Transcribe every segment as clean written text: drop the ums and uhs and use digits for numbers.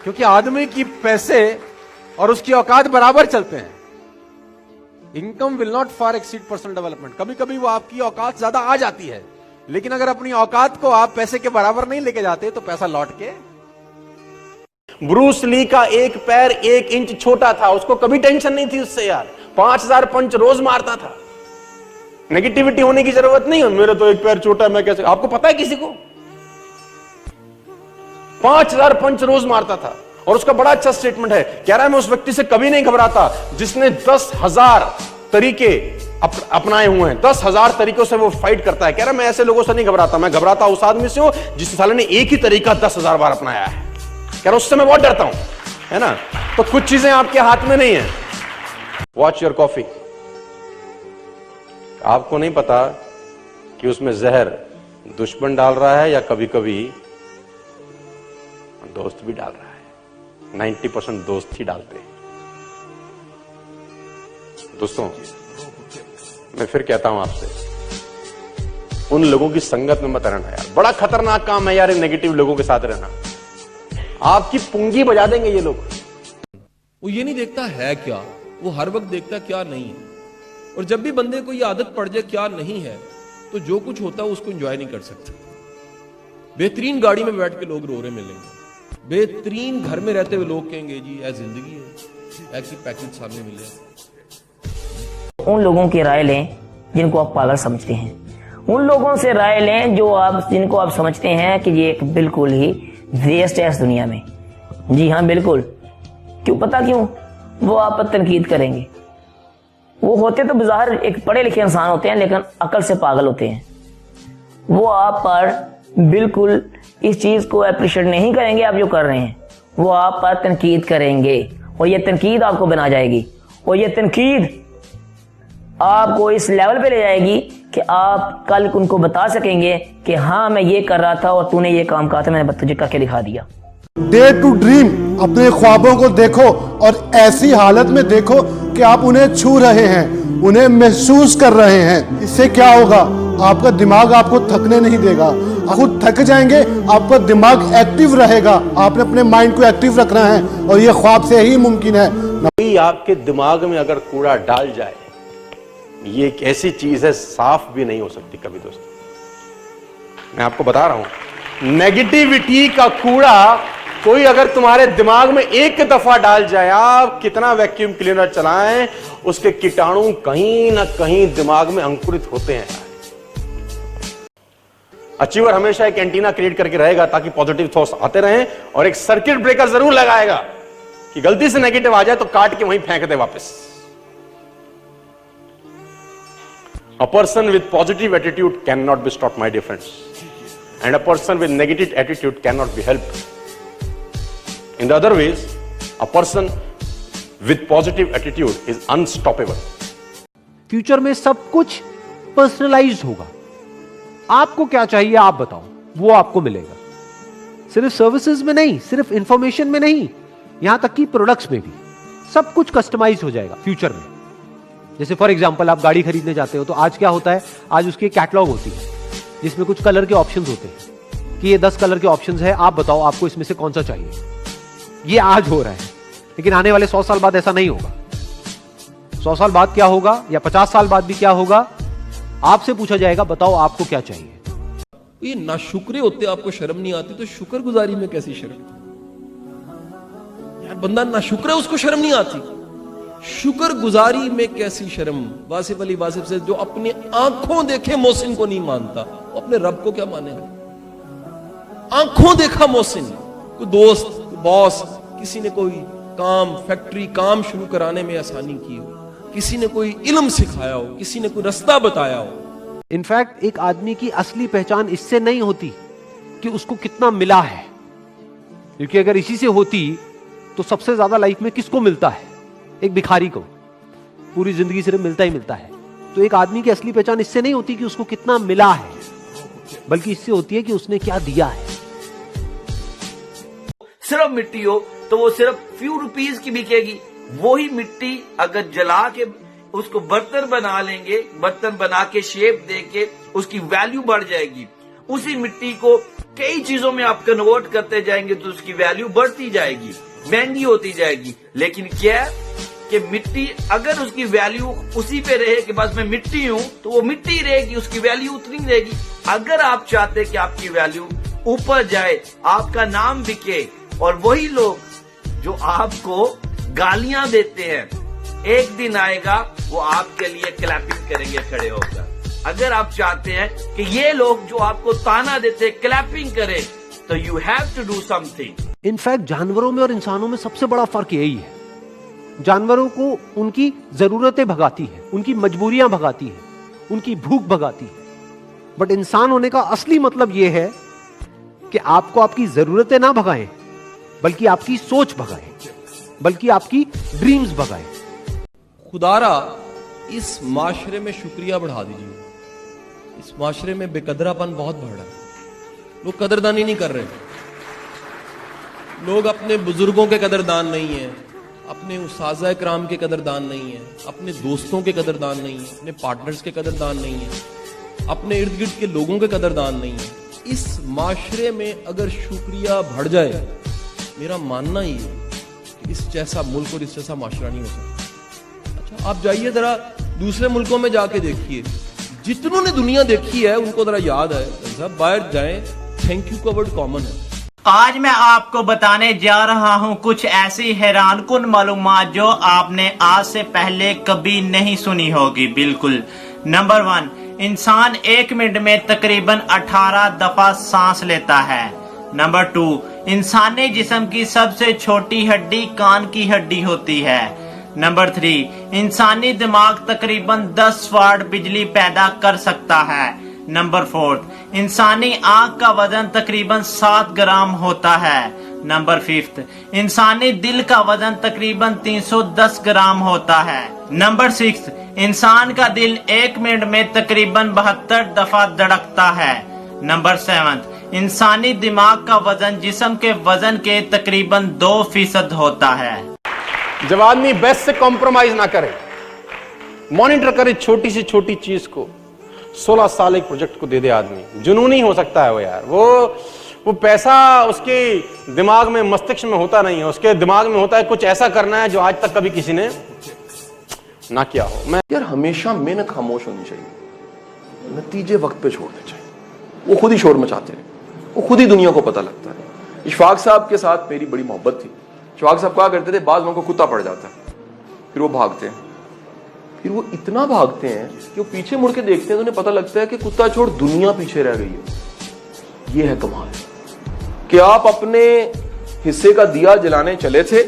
क्योंकि आदमी की पैसे और उसकी औकात बराबर चलते हैं। Income will not far exceed personal development. कभी कभी वो आपकी औकात ज्यादा आ जाती है, लेकिन अगर अपनी औकात को आप पैसे के बराबर नहीं लेके जाते तो पैसा लौट के। ब्रूस ली का एक पैर 1 इंच छोटा था, उसको कभी टेंशन नहीं थी उससे यार। 5000 पंच रोज मारता था। नेगेटिविटी होने की जरूरत नहीं है, मेरा तो एक पैर छोटा है मैं कैसे। आपको पता है किसी को 5000 पंच रोज मारता था, और उसका बड़ा अच्छा स्टेटमेंट है, कह रहा है मैं उस व्यक्ति से कभी नहीं घबराता जिसने 10,000 तरीके अपनाए हुए हैं। 10,000 तरीकों से वो फाइट करता है। कह रहा है मैं ऐसे लोगों से नहीं घबराता, मैं घबराता उस आदमी से हूं जिस साले ने एक ही तरीका 10,000 बार अपनाया है। कह रहा उससे मैं बहुत डरता हूं, है ना। तो कुछ चीजें आपके हाथ में नहीं है। Watch your coffee. आपको नहीं पता कि उसमें जहर दुश्मन डाल रहा है या कभी कभी दोस्त भी डाल रहा है। 90% दोस्त ही डालते हैं। दोस्तों, मैं फिर कहता हूं आपसे, उन लोगों की संगत में मत रहना यार। बड़ा खतरनाक काम है यार इन नेगेटिव लोगों के साथ रहना। आपकी पूंजी बजा देंगे ये लोग। वो ये नहीं देखता है क्या, वो हर वक्त देखता क्या नहीं है। और जब भी बंदे को ये आदत पड़ जाए क्या नहीं है, तो जो कुछ होता है उसको एंजॉय नहीं कर सकता। बेहतरीन गाड़ी में बैठ के लोग रो रहे मिलेंगे, बेहतरीन घर में रहते हुए लोग कहेंगे जी यह जिंदगी है, ऐसी पैकेज सामने मिले। उन लोगों की राय लें जिनको आप पागल समझते हैं। उन लोगों से राय लें जिनको आप समझते हैं कि ये एक बिल्कुल ही वेस्ट है इस दुनिया में। जी हाँ, बिल्कुल। क्यों? पता क्यों? वो आप पर तनकीद करेंगे। वो होते तो बाहर एक पढ़े लिखे इंसान होते हैं, लेकिन अकल से पागल होते हैं। वो आप पर बिल्कुल इस चीज को अप्रिशिएट नहीं करेंगे आप जो कर रहे हैं। वो आप पर तनकीद करेंगे, और ये तनकीद आपको बना जाएगी, और ये तनकीद आपको इस लेवल पे ले जाएगी कि आप कल उनको बता सकेंगे कि हाँ मैं ये कर रहा था और तूने ये काम कहा था, मैंने तुझे करके दिखा दिया। Dare to dream. अपने ख्वाबों को देखो और ऐसी हालत में देखो कि आप उन्हें छू रहे हैं, उन्हें महसूस कर रहे हैं। इससे क्या होगा? आपका दिमाग आपको थकने नहीं देगा। आप खुद थक जाएंगे, आपका दिमाग एक्टिव रहेगा। आपने अपने माइंड को एक्टिव रखना है, और ये ख्वाब से ही मुमकिन है। कोई आपके दिमाग में अगर कूड़ा डाल जाए, ये एक ऐसी चीज है साफ भी नहीं हो सकती कभी। दोस्तों, मैं आपको बता रहा हूं, नेगेटिविटी का कूड़ा कोई अगर तुम्हारे दिमाग में एक दफा डाल जाए, आप कितना वैक्यूम क्लीनर चलाएं, उसके कीटाणु कहीं ना कहीं दिमाग में अंकुरित होते हैं। अचीवर हमेशा एक एंटीना क्रिएट करके रहेगा ताकि पॉजिटिव थॉट्स आते रहें, और एक सर्किट ब्रेकर जरूर लगाएगा कि गलती से नेगेटिव आ जाए तो काट के वहीं फेंक दे वापस। A person with positive attitude cannot be stopped, my dear friends, and a person with negative attitude cannot be helped. In the other ways, a person with positive attitude is unstoppable. Future में सब कुछ personalised होगा। आपको क्या चाहिए आप बताओ, वो आपको मिलेगा। सिर्फ सर्विसेज में नहीं, सिर्फ इंफॉर्मेशन में नहीं, यहां तक कि प्रोडक्ट्स में भी सब कुछ कस्टमाइज हो जाएगा फ्यूचर में। जैसे फॉर एग्जांपल आप गाड़ी खरीदने जाते हो तो आज क्या होता है, आज उसकी कैटलॉग होती है जिसमें कुछ कलर के ऑप्शंस होते हैं कि ये 10 कलर के ऑप्शंस है, आप बताओ आपको इसमें से कौन सा चाहिए। ये आज हो रहा है, लेकिन आने वाले 100 साल बाद ऐसा नहीं होगा। 100 साल बाद क्या होगा, या 50 साल बाद भी क्या होगा, आपसे पूछा जाएगा बताओ आपको क्या चाहिए। ये नाशुक्रे होते आपको शर्म नहीं आती, तो शुक्रगुजारी में कैसी शर्म? यार बंदा नाशुक्र है, उसको शर्म नहीं आती, शुक्रगुजारी में कैसी शर्म? वासिफ अली वासिफ से जो अपनी आंखों देखे मोहसिन को नहीं मानता, वो अपने रब को क्या मानेगा? आंखों देखा मोहसिन, कोई दोस्त, कोई बॉस, किसी ने कोई काम, फैक्ट्री काम शुरू कराने में आसानी की हो, किसी ने कोई इल्म सिखाया हो, किसी ने कोई रास्ता बताया हो। इनफैक्ट एक आदमी की असली पहचान इससे नहीं होती कि उसको कितना मिला है, क्योंकि अगर इसी से होती तो सबसे ज्यादा लाइफ में किसको मिलता है? एक भिखारी को पूरी जिंदगी सिर्फ मिलता ही मिलता है। तो एक आदमी की असली पहचान इससे नहीं होती कि उसको कितना मिला है, बल्कि इससे होती है कि उसने क्या दिया है। सिर्फ मिट्टी हो तो वो सिर्फ फ्यू रुपीज की बिकेगी। वही मिट्टी अगर जला के उसको बर्तन बना लेंगे, बर्तन बना के शेप दे के उसकी वैल्यू बढ़ जाएगी। उसी मिट्टी को कई चीजों में आप कन्वर्ट करते जाएंगे तो उसकी वैल्यू बढ़ती जाएगी, महंगी होती जाएगी। लेकिन क्या कि मिट्टी अगर उसकी वैल्यू उसी पे रहे कि बस मैं मिट्टी हूं, तो वो मिट्टी रहेगी, उसकी वैल्यू उतनी रहेगी। अगर आप चाहते हैं कि आपकी वैल्यू ऊपर जाए, आपका नाम बिके, और वही लोग जो आपको गालियां देते हैं, एक दिन आएगा वो आपके लिए क्लैपिंग करेंगे खड़े होकर। अगर आप चाहते हैं कि ये लोग जो आपको ताना देते हैं क्लैपिंग करें, तो you have to do something. In fact जानवरों में और इंसानों में सबसे बड़ा फर्क यही है, जानवरों को उनकी जरूरतें भगाती है, उनकी मजबूरियां भगाती है, उनकी भूख भगाती है। बट इंसान होने का असली मतलब यह है कि आपको आपकी जरूरतें ना भगाएं, बल्कि आपकी सोच भगाएं, बल्कि आपकी ड्रीम्स भगाएं। खुदारा इस माशरे में शुक्रिया बढ़ा दीजिए। इस माशरे में बेकदरापन बहुत बढ़ रहा है, लोग कदरदानी नहीं कर रहे, लोग अपने बुजुर्गों के कदरदान नहीं है, अपने उस्ताज़ कराम के कदरदान नहीं है, अपने दोस्तों के कदरदान नहीं है, अपने पार्टनर्स के कदरदान नहीं है, अपने इर्द गिर्द के लोगों के कदरदान नहीं है। इस माशरे में अगर शुक्रिया बढ़ जाए, मेरा मानना ही है कि इस जैसा मुल्क और इस जैसा माशरा नहीं हो सकता। अच्छा, आप जाइए जरा दूसरे मुल्कों में जाके देखिए, जितनों ने दुनिया देखी है उनको जरा याद है, सब बाहर जाएं, थैंक यू का वर्ड कॉमन है। आज मैं आपको बताने जा रहा हूं कुछ ऐसी हैरानकुन मालूमात जो आपने आज से पहले कभी नहीं सुनी होगी। बिल्कुल। नंबर 1, इंसान 1 मिनट में तकरीबन 18 दफा सांस लेता है। नंबर 2, इंसानी जिस्म की सबसे छोटी हड्डी कान की हड्डी होती है। नंबर 3, इंसानी दिमाग तकरीबन 10 वाट बिजली पैदा कर सकता है। नंबर 4, इंसानी आंख का वजन तकरीबन 7 ग्राम होता है। नंबर 5, इंसानी दिल का वजन तकरीबन 310 ग्राम होता है। नंबर 6, इंसान का दिल 1 मिनट में तकरीबन 72 दफा धड़कता है। नंबर 7, इंसानी दिमाग का वजन जिस्म के वजन के तकरीबन 2% होता है। जब आदमी बेस्ट से कॉम्प्रोमाइज ना करे, मॉनिटर करे छोटी से छोटी चीज को, 16 साल एक प्रोजेक्ट को दे दे आदमी, जुनूनी हो सकता है वो यार। वो पैसा उसके दिमाग में, मस्तिष्क में होता नहीं है, उसके दिमाग में होता है कुछ ऐसा करना है जो आज तक कभी किसी ने ना किया हो। मैं यार हमेशा मेहनत खामोश होनी चाहिए, नतीजे वक्त पे छोड़ने चाहिए। वो खुद ही शोर मचाते हैं, वो खुद ही दुनिया को पता लगता है। इशफाक साहब के साथ मेरी बड़ी मोहब्बत थी। इशफाक साहब कहा करते थे, बाद लोगों को कुत्ता पड़ जाता है, फिर वो भागते हैं, फिर वो इतना भागते हैं कि वो पीछे मुड़ के देखते हैं तो उन्हें पता लगता है कि कुत्ता छोड़ दुनिया पीछे रह गई है। ये है कमाल कि आप अपने हिस्से का दिया जलाने चले थे,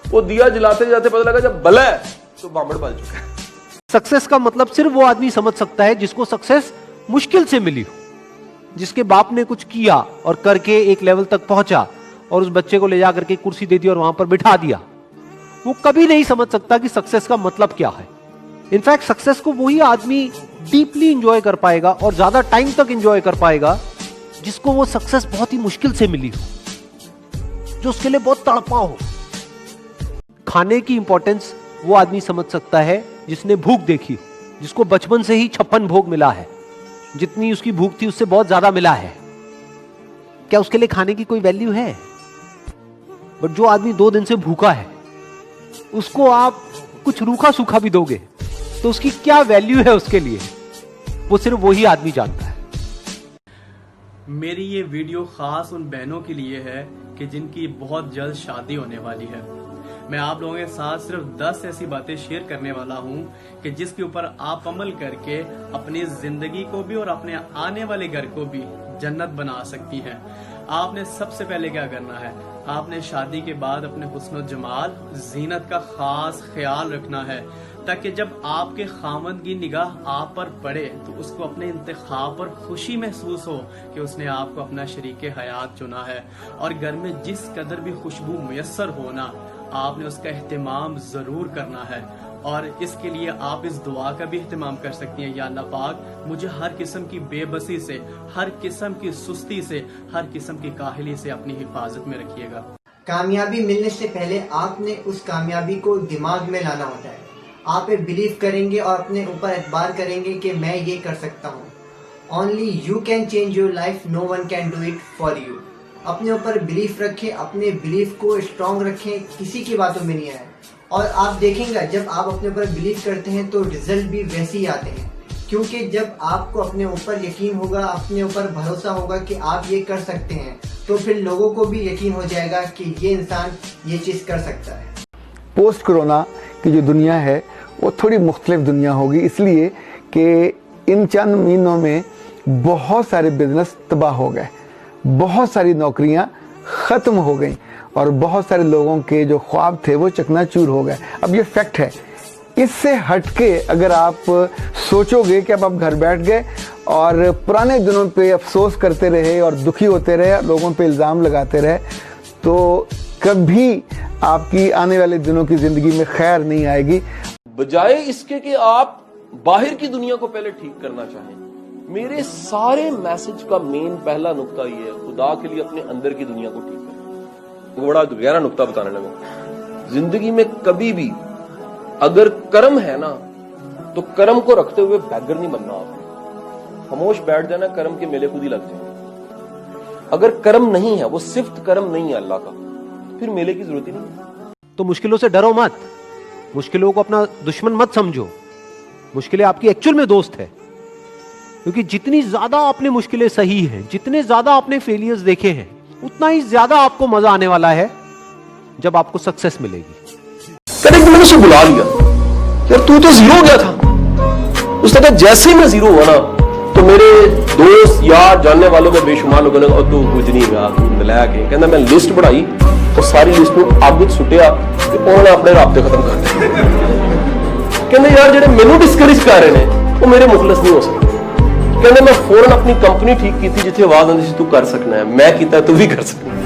वो दिया जलाते जाते पता लगा जब बला है तो बामड़ बल चुका है। सक्सेस का मतलब सिर्फ वो आदमी समझ सकता है जिसको सक्सेस मुश्किल से मिली हो, जिसके बाप ने कुछ किया और करके एक लेवल तक पहुंचा और उस बच्चे को ले जाकर के कुर्सी दे दी और वहां पर बिठा दिया। वो कभी नहीं समझ सकता कि सक्सेस का मतलब क्या है। इनफैक्ट सक्सेस को वही आदमी डीपली एंजॉय कर पाएगा और ज्यादा टाइम तक एंजॉय कर पाएगा जिसको वो सक्सेस बहुत ही मुश्किल से मिली हो, जो उसके लिए बहुत तड़पा हो। खाने की इंपॉर्टेंस वो आदमी समझ सकता है जिसने भूख देखी हो, जिसको बचपन से ही 56 भोग मिला है, जितनी उसकी भूख थी उससे बहुत ज्यादा मिला है। क्या उसके लिए खाने की कोई वैल्यू है? बट जो आदमी 2 दिन से भूखा है, उसको आप कुछ रूखा सूखा भी दोगे तो उसकी क्या वैल्यू है उसके लिए, वो सिर्फ वही आदमी जानता है। मेरी ये वीडियो खास उन बहनों के लिए है कि जिनकी बहुत जल्द शादी होने वाली है। मैं आप लोगों के साथ सिर्फ 10 ऐसी बातें शेयर करने वाला हूं कि जिसके ऊपर आप अमल करके अपनी जिंदगी को भी और अपने आने वाले घर को भी जन्नत बना सकती हैं। आपने सबसे पहले क्या करना है, आपने शादी के बाद अपने हुस्न जमाल, जीनत का खास ख्याल रखना है ताकि जब आपके खामद की निगाह आप पर पड़े तो उसको अपने इंतखाब पर खुशी महसूस हो कि उसने आपको अपना शरीके हयात चुना है। और घर में जिस कदर भी खुशबू मुयस्सर होना, आपने उसका एहतमाम जरूर करना है। और इसके लिए आप इस दुआ का भी एहतमाम कर सकती हैं, या अल्लाह पाक मुझे हर किस्म की बेबसी से, हर किस्म की सुस्ती से, हर किस्म की काहिली से अपनी हिफाजत में रखिएगा। कामयाबी मिलने से पहले आपने उस कामयाबी को दिमाग में लाना होता है। आप एक बिलीव करेंगे और अपने ऊपर एतबार करेंगे कि मैं ये कर सकता हूँ। Only you can change your life, no one can do it for you. अपने ऊपर बिलीफ रखें, अपने बिलीफ को स्ट्रांग रखें, किसी की बातों में नहीं आए। और आप देखेंगे जब आप अपने ऊपर बिलीव करते हैं तो रिजल्ट भी वैसे ही आते हैं, क्योंकि जब आपको अपने ऊपर यकीन होगा, अपने ऊपर भरोसा होगा कि आप ये कर सकते हैं, तो फिर लोगों को भी यकीन हो जाएगा कि ये इंसान ये चीज़ कर सकता है। पोस्ट कोरोना की जो दुनिया है वो थोड़ी मुख्तलिफ दुनिया होगी, इसलिए कि इन चंद महीनों में बहुत सारे बिजनेस तबाह हो गए, बहुत सारी नौकरियां ख़त्म हो गई और बहुत सारे लोगों के जो ख्वाब थे वो चकनाचूर हो गए। अब ये फैक्ट है। इससे हटके अगर आप सोचोगे कि अब आप घर बैठ गए और पुराने दिनों पे अफसोस करते रहे और दुखी होते रहे, लोगों पे इल्ज़ाम लगाते रहे, तो कभी आपकी आने वाले दिनों की ज़िंदगी में खैर नहीं आएगी। बजाय इसके कि आप बाहर की दुनिया को पहले ठीक करना चाहें, मेरे सारे मैसेज का मेन पहला नुक्ता ये है, खुदा के लिए अपने अंदर की दुनिया को ठीक करें। बड़ा गहरा नुक्ता बताने लगा। जिंदगी में कभी भी अगर कर्म है ना, तो कर्म को रखते हुए बैगर नहीं बनना। आपको खामोश बैठ जाना, कर्म के मेले खुद ही लग जाएंगे। अगर कर्म नहीं है, वो सिर्फ कर्म नहीं है अल्लाह का, फिर मेले की जरूरत ही नहीं है। तो मुश्किलों से डरो मत, मुश्किलों को अपना दुश्मन मत समझो, मुश्किलें आपकी एक्चुअल में दोस्त है। क्योंकि जितनी ज्यादा आपने मुश्किलें सही हैं, जितने ज्यादा आपने फेलियर्स देखे हैं, उतना ही ज्यादा आपको मजा आने वाला है जब आपको सक्सेस मिलेगी। कभी मैंने उसे बुला लिया, यार तू तो जीरो हो गया था। उसने कहा जैसे ही मैं जीरो हुआ ना, तो मेरे दोस्त यार जानने वालों में बेशुमार लोगों ने तू कुछ नहीं हुआ, तू नलायक है। कहना मैं लिस्ट बढ़ाई और सारी लिस्ट को आगे सुटिया कि उन्होंने अपने राब्ते खत्म कर दिए। कहते यार जेडे मैनू डिस्करेज कर रहे हैं वो मेरे मुखलस नहीं हो सकते। कहते मैं फौरन अपनी कंपनी ठीक की थी, जिथे आवाज आती तू कर सकना है, मैं किया तू भी कर सकना।